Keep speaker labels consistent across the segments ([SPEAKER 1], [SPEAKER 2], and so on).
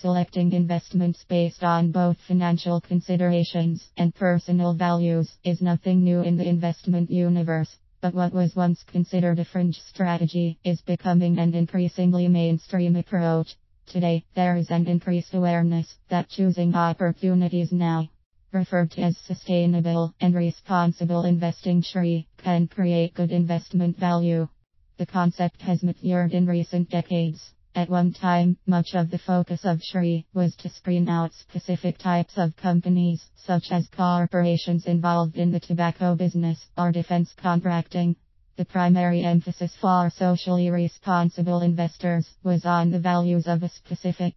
[SPEAKER 1] Selecting investments based on both financial considerations and personal values is nothing new in the investment universe, but what was once considered a fringe strategy is becoming an increasingly mainstream approach. Today, there is an increased awareness that choosing opportunities now, referred to as sustainable and responsible investing, SRI, can create good investment value. The concept has matured in recent decades. At one time, much of the focus of SRI was to screen out specific types of companies, such as corporations involved in the tobacco business or defense contracting. The primary emphasis for socially responsible investors was on the values of a specific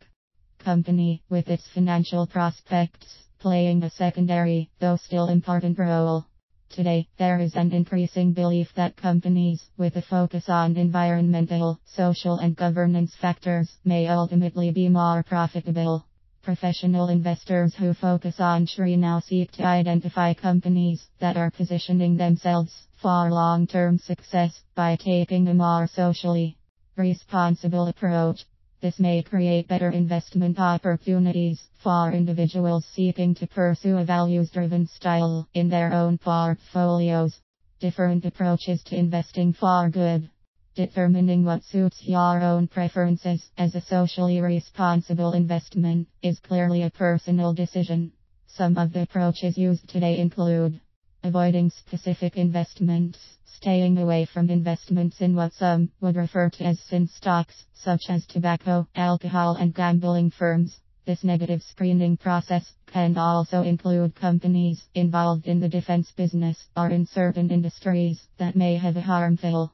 [SPEAKER 1] company, with its financial prospects playing a secondary, though still important role. Today, there is an increasing belief that companies with a focus on environmental, social and governance factors may ultimately be more profitable. Professional investors who focus on SRI now seek to identify companies that are positioning themselves for long-term success by taking a more socially responsible approach. This may create better investment opportunities for individuals seeking to pursue a values-driven style in their own portfolios. Different approaches to investing for good. Determining what suits your own preferences as a socially responsible investment is clearly a personal decision. Some of the approaches used today include avoiding specific investments, staying away from investments in what some would refer to as sin stocks, such as tobacco, alcohol and gambling firms. This negative screening process can also include companies involved in the defense business or in certain industries that may have a harmful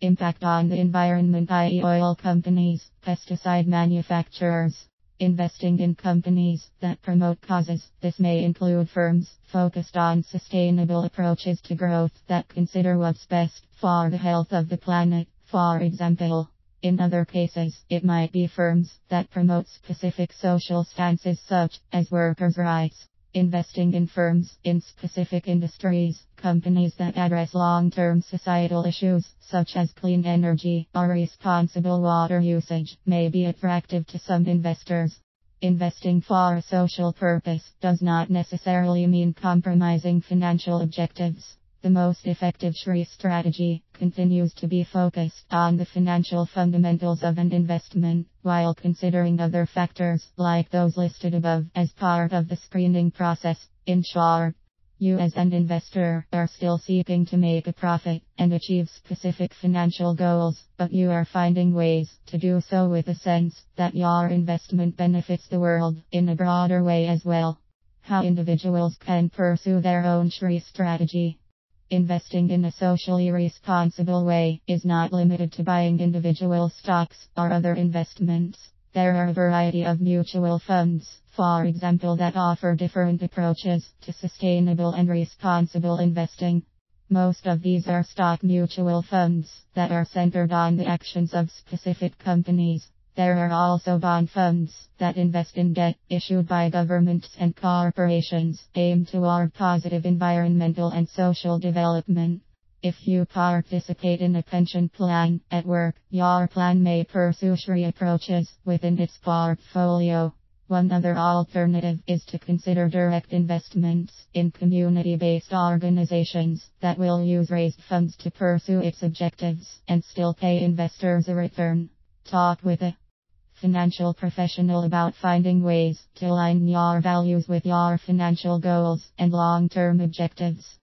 [SPEAKER 1] impact on the environment, i.e. oil companies, pesticide manufacturers. Investing in companies that promote causes. This may include firms focused on sustainable approaches to growth that consider what's best for the health of the planet, for example. In other cases, it might be firms that promote specific social stances such as workers' rights. Investing in firms in specific industries, companies that address long-term societal issues such as clean energy or responsible water usage may be attractive to some investors. Investing for a social purpose does not necessarily mean compromising financial objectives. The most effective SRI strategy continues to be focused on the financial fundamentals of an investment, while considering other factors like those listed above as part of the screening process. In short, you as an investor are still seeking to make a profit and achieve specific financial goals, but you are finding ways to do so with a sense that your investment benefits the world in a broader way as well. How individuals can pursue their own SRI strategy. Investing in a socially responsible way is not limited to buying individual stocks or other investments. There are a variety of mutual funds, for example, that offer different approaches to sustainable and responsible investing. Most of these are stock mutual funds that are centered on the actions of specific companies. There are also bond funds that invest in debt issued by governments and corporations aimed toward positive environmental and social development. If you participate in a pension plan at work, your plan may pursue SRI approaches within its portfolio. One other alternative is to consider direct investments in community-based organizations that will use raised funds to pursue its objectives and still pay investors a return. Talk with a financial professional about finding ways to align your values with your financial goals and long-term objectives.